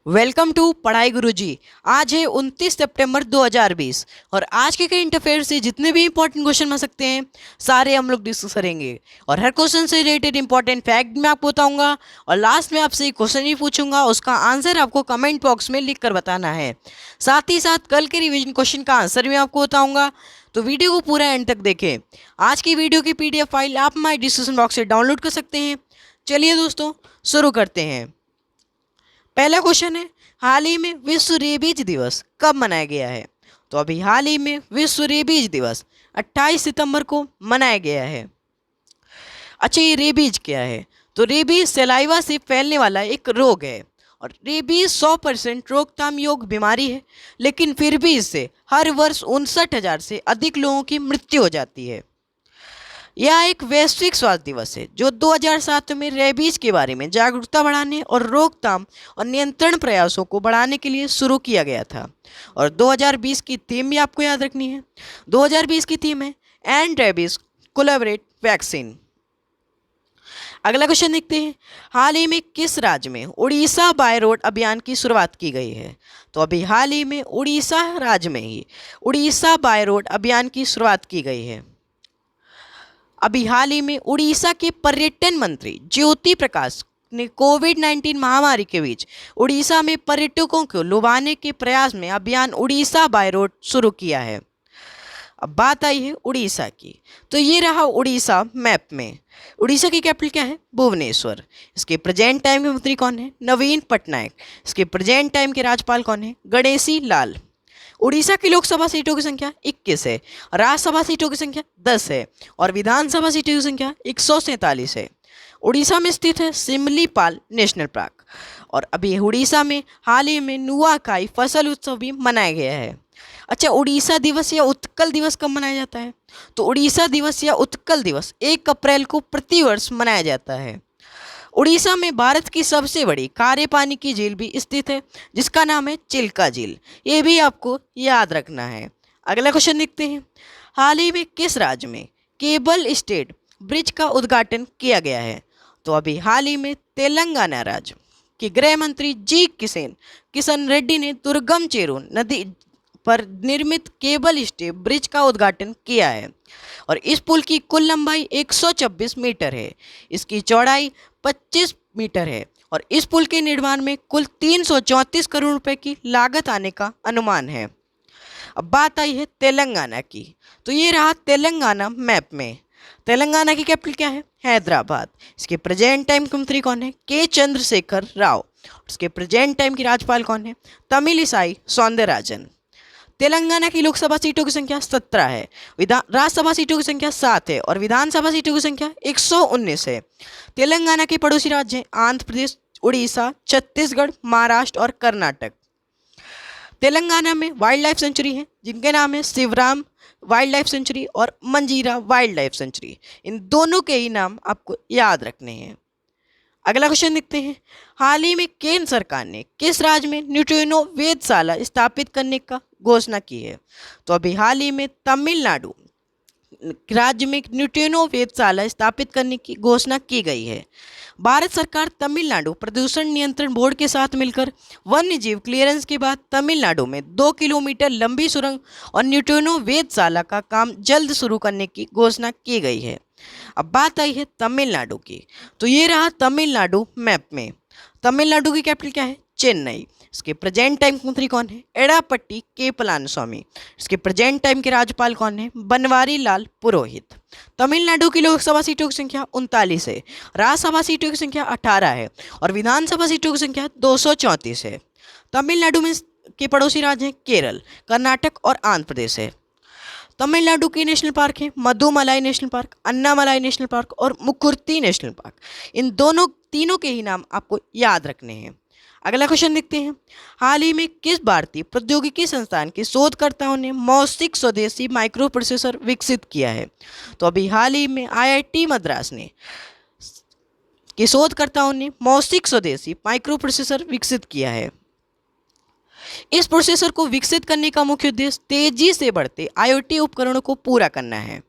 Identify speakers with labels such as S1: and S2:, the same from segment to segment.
S1: Welcome to पढ़ाई गुरुजी। आज है 29 सितंबर 2020 और आज के करंट अफेयर से जितने भी इंपॉर्टेंट क्वेश्चन बन सकते हैं सारे हम लोग डिस्कस करेंगे और हर क्वेश्चन से रिलेटेड इंपॉर्टेंट फैक्ट मैं आपको बताऊंगा और लास्ट में आपसे एक क्वेश्चन ही पूछूंगा, उसका आंसर आपको कमेंट बॉक्स में लिख कर बताना है। साथ ही साथ कल के रिवीजन क्वेश्चन का आंसर भी आपको बताऊँगा, तो वीडियो को पूरा एंड तक देखें। आज की वीडियो की PDF फाइल आप हमारे डिस्क्रिप्शन बॉक्स से डाउनलोड कर सकते हैं। चलिए दोस्तों शुरू करते हैं। पहला क्वेश्चन है, हाल ही में विश्व रेबीज दिवस कब मनाया गया है? तो अभी हाल ही में विश्व रेबीज दिवस 28 सितंबर को मनाया गया है। अच्छा, ये रेबीज क्या है? तो रेबीज सलाइवा से फैलने वाला एक रोग है और रेबीज 100% रोकथाम योग्य बीमारी है, लेकिन फिर भी इससे हर वर्ष 59,000 से अधिक लोगों की मृत्यु हो जाती है। यह एक वैश्विक स्वास्थ्य दिवस है जो 2007 में रेबीज के बारे में जागरूकता बढ़ाने और रोकथाम और नियंत्रण प्रयासों को बढ़ाने के लिए शुरू किया गया था। और 2020 की थीम भी आपको याद रखनी है। 2020 की थीम है एंड रेबीज कोलैबोरेट वैक्सीन। अगला क्वेश्चन देखते हैं, हाल ही में किस राज्य में उड़ीसा बाय रोड अभियान की शुरुआत की गई है? तो अभी हाल ही में उड़ीसा राज्य में ही उड़ीसा बाय रोड अभियान की शुरुआत की गई है। अभी हाल ही में उड़ीसा के पर्यटन मंत्री ज्योति प्रकाश ने कोविड-19 महामारी के बीच उड़ीसा में पर्यटकों को लुभाने के प्रयास में अभियान उड़ीसा बाय रोड शुरू किया है। अब बात आई है उड़ीसा की, तो ये रहा उड़ीसा मैप में। उड़ीसा की कैपिटल क्या है? भुवनेश्वर। इसके प्रेजेंट टाइम के मंत्री कौन है? नवीन पटनायक। इसके प्रेजेंट टाइम के राज्यपाल कौन है? गणेशी लाल। उड़ीसा की लोकसभा सीटों की संख्या 21 है, राज्यसभा सीटों की संख्या 10 है और विधानसभा सीटों की संख्या 147 है। उड़ीसा में स्थित है सिमलीपाल नेशनल पार्क। और अभी उड़ीसा में हाल ही में नुआखाई फसल उत्सव भी मनाया गया है। अच्छा, उड़ीसा दिवस या उत्कल दिवस कब मनाया जाता है? तो उड़ीसा दिवस या उत्कल दिवस 1 अप्रैल को प्रतिवर्ष मनाया जाता है। उड़ीसा में भारत की सबसे बड़ी खारे पानी की झील भी स्थित है जिसका नाम है चिल्का झील। ये भी आपको याद रखना है। अगला क्वेश्चन देखते हैं, हाल ही में किस राज्य में केबल स्टेट ब्रिज का उद्घाटन किया गया है? तो अभी हाल ही में तेलंगाना राज्य के गृह मंत्री जी किशन रेड्डी ने दुर्गम चेरू नदी पर निर्मित केबल स्टे ब्रिज का उद्घाटन किया है और इस पुल की कुल लंबाई 126 मीटर है। इसकी चौड़ाई 25 मीटर है और इस पुल के निर्माण में कुल 334 करोड़ रुपए की लागत आने का अनुमान है। अब बात आई है तेलंगाना की, तो ये रहा तेलंगाना मैप में। तेलंगाना की कैपिटल क्या है? हैदराबाद। इसके प्रेजेंट टाइम के मंत्री कौन है? के चंद्रशेखर राव। इसके प्रेजेंट टाइम के राज्यपाल कौन है? तमिलिसाई सौंदरराजन। तेलंगाना की लोकसभा सीटों की संख्या 17 है, राज्यसभा सीटों की संख्या 7 है और विधानसभा सीटों की संख्या 119 है। तेलंगाना के पड़ोसी राज्य हैं आंध्र प्रदेश, उड़ीसा, छत्तीसगढ़, महाराष्ट्र और कर्नाटक। तेलंगाना में वाइल्ड लाइफ सेंचुरी है जिनके नाम है शिवराम वाइल्ड लाइफ सेंचुरी और मंजीरा वाइल्ड लाइफ सेंचुरी। इन दोनों के ही नाम आपको याद रखने हैं। अगला क्वेश्चन देखते हैं, हाल ही में केंद्र सरकार ने किस राज्य में न्यूट्रिनो वेधशाला स्थापित करने का घोषणा की है? तो अभी हाल ही में तमिलनाडु राज्य में न्यूट्रिनो वेधशाला स्थापित करने की घोषणा की गई है। भारत सरकार तमिलनाडु प्रदूषण नियंत्रण बोर्ड के साथ मिलकर वन्य जीव क्लियरेंस के बाद तमिलनाडु में 2 किलोमीटर लंबी सुरंग और न्यूट्रिनो वेधशाला का काम जल्द शुरू करने की घोषणा की गई है। अब बात आई है तमिलनाडु की, तो ये रहा तमिलनाडु मैप में। तमिलनाडु की कैपिटल क्या है? चेन्नई। इसके प्रेजेंट टाइम के मंत्री कौन है? एड़ापट्टी के पलानीस्वामी। इसके प्रेजेंट टाइम के राज्यपाल कौन है? बनवारी लाल पुरोहित। तमिलनाडु की लोकसभा सीटों की संख्या 39 है, राज्यसभा सीटों की संख्या 18 है और विधानसभा सीटों की संख्या 234 है। तमिलनाडु में के पड़ोसी राज्य हैं केरल, कर्नाटक और आंध्र प्रदेश है। तमिलनाडु के नेशनल पार्क हैं Mudumalai national park, Annamalai national park और मुकुर्ती नेशनल पार्क। इन तीनों के ही नाम आपको याद रखने हैं। अगला क्वेश्चन देखते हैं, हाल ही में किस भारतीय प्रौद्योगिकी संस्थान के शोधकर्ताओं ने मौसिक स्वदेशी माइक्रो प्रोसेसर विकसित किया है? तो अभी हाल ही में IIT मद्रास ने के शोधकर्ताओं ने मौसिक स्वदेशी माइक्रो प्रोसेसर विकसित किया है। इस प्रोसेसर को विकसित करने का मुख्य उद्देश्य तेजी से बढ़ते IoT उपकरणों को पूरा करना है।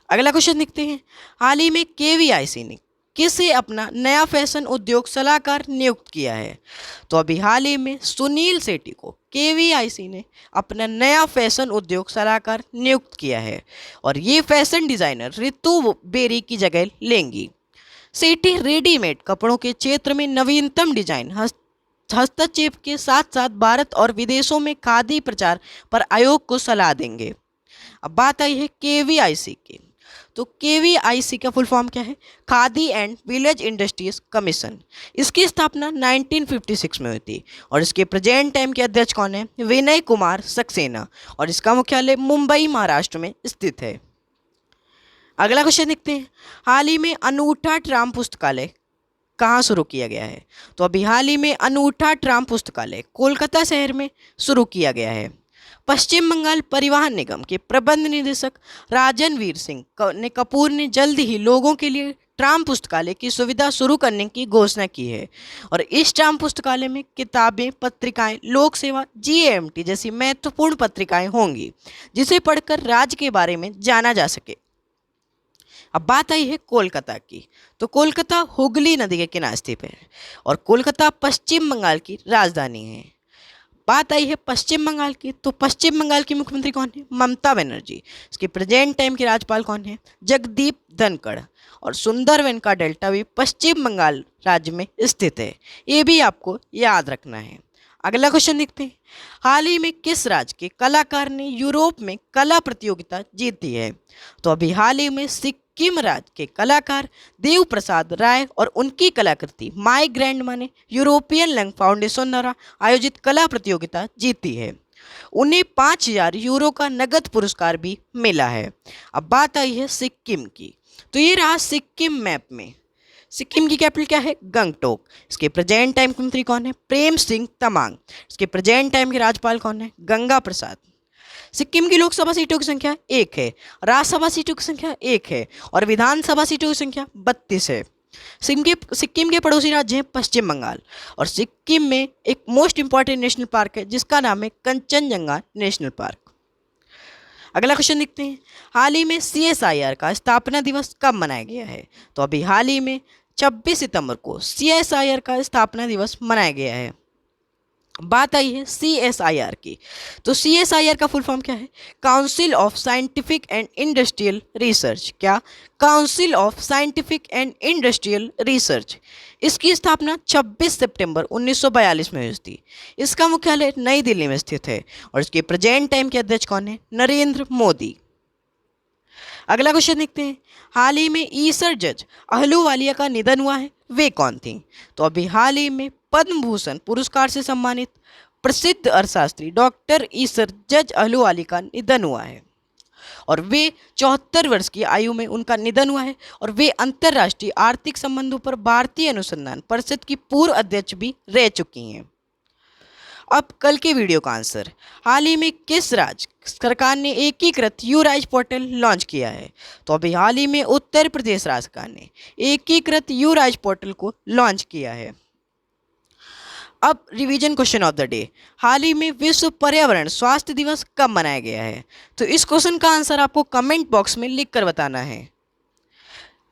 S1: अगला क्वेश्चन देखते हैं, हाल ही में KVIC ने किसे अपना नया फैशन उद्योग सलाहकार नियुक्त किया है? तो अभी हाल ही में सुनील सेठी को केवीआईसी ने अपना नया फैशन उद्योग सलाहकार नियुक्त किया है और ये फैशन डिजाइनर रितु बेरी की जगह लेंगी। सेठी रेडीमेड कपड़ों के क्षेत्र में नवीनतम डिजाइन हस्तक्षेप के साथ साथ भारत और विदेशों में खादी प्रचार पर आयोग को सलाह देंगे। अब बात आई है केवीआईसी की। तो केवीआईसी का फुल फॉर्म क्या है? Khadi and village industries commission. इसकी स्थापना 1956 में हुई थी और इसके प्रेजेंट टाइम के अध्यक्ष कौन है? विनय कुमार सक्सेना और इसका मुख्यालय मुंबई महाराष्ट्र में स्थित है। अगला क्वेश्चन देखते हैं। हाल ही में अनूठा ट्राम पुस्तकालय कहाँ शुरू किया गया है? तो अभी हाल ही में अनूठा ट्राम पुस्तकालय कोलकाता शहर में शुरू किया गया है। पश्चिम बंगाल परिवहन निगम के प्रबंध निदेशक राजनवीर सिंह ने कपूर ने जल्द ही लोगों के लिए ट्राम पुस्तकालय की सुविधा शुरू करने की घोषणा की है और इस ट्राम पुस्तकालय में किताबें, पत्रिकाएं, लोक सेवा, जीएमटी जैसी महत्वपूर्ण पत्रिकाएं होंगी जिसे पढ़कर राज्य के बारे में जाना जा सके। अब बात आई है कोलकाता की। तो कोलकाता हुगली नदी के किनारे स्थित है और कोलकाता पश्चिम बंगाल की राजधानी है। बात आई है पश्चिम बंगाल की। तो पश्चिम बंगाल की मुख्यमंत्री कौन है? ममता बनर्जी। इसके प्रेजेंट टाइम के राज्यपाल कौन है? जगदीप धनखड़। और सुंदरवन का डेल्टा भी पश्चिम बंगाल राज्य में स्थित है, ये भी आपको याद रखना है। अगला क्वेश्चन देखते हैं। हाल ही में किस राज्य के कलाकार ने यूरोप में कला प्रतियोगिता जीती है? तो अभी हाल ही में सिक्किम राज्य के कलाकार देव प्रसाद राय और उनकी कलाकृति माई ग्रैंडमा ने यूरोपियन लंग फाउंडेशन द्वारा आयोजित कला प्रतियोगिता जीती है। उन्हें 5000 यूरो का नगद पुरस्कार भी मिला है। अब बात आई है सिक्किम की। तो ये रहा सिक्किम मैप में। सिक्किम की कैपिटल क्या है? गंगटोक। इसके प्रेजेंट टाइम के मंत्री कौन है? प्रेम सिंह तमांग। इसके प्रेजेंट टाइम के राज्यपाल कौन है? गंगा प्रसाद। सिक्किम की लोकसभा सीटों की संख्या 1 है, राज्यसभा सीटों की संख्या 1 है और विधानसभा सीटों की संख्या 32 है। सिक्किम के पड़ोसी राज्य हैं पश्चिम बंगाल और सिक्किम में एक मोस्ट इंपॉर्टेंट नेशनल पार्क है जिसका नाम है कंचनजंगा नेशनल पार्क। अगला क्वेश्चन देखते हैं। हाल ही में CSIR का स्थापना दिवस कब मनाया गया है? तो अभी हाल ही में 26 सितंबर को CSIR का स्थापना दिवस मनाया गया है। बात आई है CSIR की। तो CSIR का फुल फॉर्म क्या है? Council of scientific and industrial research. क्या? Council of scientific and industrial research. इसकी स्थापना 26 सितंबर 1942 में हुई थी। इसका मुख्यालय नई दिल्ली में स्थित है और इसके प्रेजेंट टाइम के अध्यक्ष कौन है? नरेंद्र मोदी। अगला क्वेश्चन देखते हैं। हाल ही में ईसर जज अहलूवालिया का निधन हुआ है, वे कौन थी? तो अभी हाल ही में पद्म भूषण पुरस्कार से सम्मानित प्रसिद्ध अर्थशास्त्री डॉक्टर ईसर जज अहलूवालिया का निधन हुआ है और वे 74 वर्ष की आयु में उनका निधन हुआ है और वे अंतर्राष्ट्रीय आर्थिक संबंधों पर भारतीय अनुसंधान परिषद की पूर्व अध्यक्ष भी रह चुकी हैं। अब कल के वीडियो का आंसर। हाल ही में किस राज्य सरकार ने एकीकृत यूराइज पोर्टल लॉन्च किया है? तो अभी हाल ही में उत्तर प्रदेश राज्य सरकार ने एकीकृत यूराइज पोर्टल को लॉन्च किया है। अब revision question of the day. हाल ही में विश्व पर्यावरण स्वास्थ्य दिवस कब मनाया गया है? तो इस क्वेश्चन का आंसर आपको कमेंट बॉक्स में लिख कर बताना है।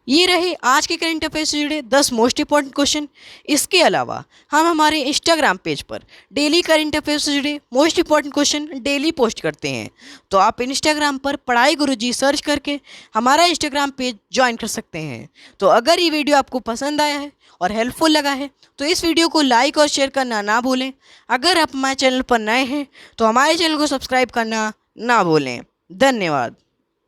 S1: ये रहे आज के करंट अफेयर्स से जुड़े 10 मोस्ट इंपॉर्टेंट क्वेश्चन। इसके अलावा हम हमारे इंस्टाग्राम पेज पर डेली करंट अफेयर्स से जुड़े most important question daily post करते हैं, तो आप इंस्टाग्राम पर पढ़ाई गुरुजी सर्च करके हमारा इंस्टाग्राम पेज ज्वाइन कर सकते हैं। तो अगर ये वीडियो आपको पसंद आया है और हेल्पफुल लगा है तो इस वीडियो को लाइक और शेयर करना ना भूलें। अगर आप हमारे चैनल पर नए हैं तो हमारे चैनल को सब्सक्राइब करना ना भूलें। धन्यवाद।